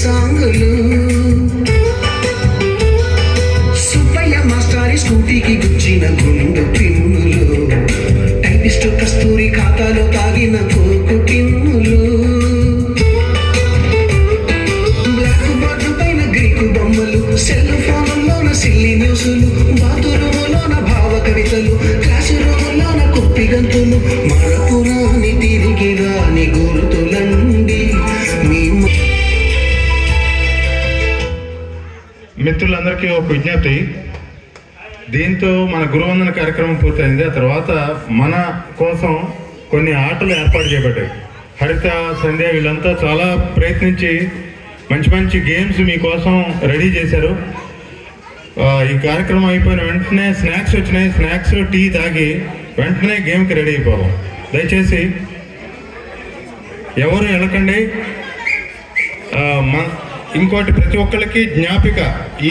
సాంగులు సుబ్బయ్య మాస్టారి స్కూటీకి గుచ్చిన గుండు పిన్నులు టైపిస్టు కస్తూరి ఖాతాలో తాగిన కోకు టిన్నులు బ్లాక్ బోర్డు పైన గ్రీకు బొమ్మలు సెల్ ఫోన్లోన సిల్లి న్యూసులు బాతురూములోన భావ కవితలు క్లాస్ రూములోన కుప్పి గంతులు మరపురాని తిరిగి రాని గుర్తులండి మీ మిత్రులందరికీ ఒక విజ్ఞప్తి. దీంతో మన గురువందన కార్యక్రమం పూర్తయింది. ఆ తర్వాత మన కోసం కొన్ని ఆటలు ఏర్పాటు చేయబడ్డాయి. హరిత, సంధ్య వీళ్ళంతా చాలా ప్రయత్నించి మంచి మంచి గేమ్స్ మీకోసం రెడీ చేశారు. ఈ కార్యక్రమం అయిపోయిన వెంటనే స్నాక్స్ వచ్చినాయి. స్నాక్స్, టీ తాగి వెంటనే గేమ్కి రెడీ అయిపోవాలి. దయచేసి ఎవరు వెళ్ళకండి. ఇంకోటి, ప్రతి ఒక్కరికి జ్ఞాపిక, ఈ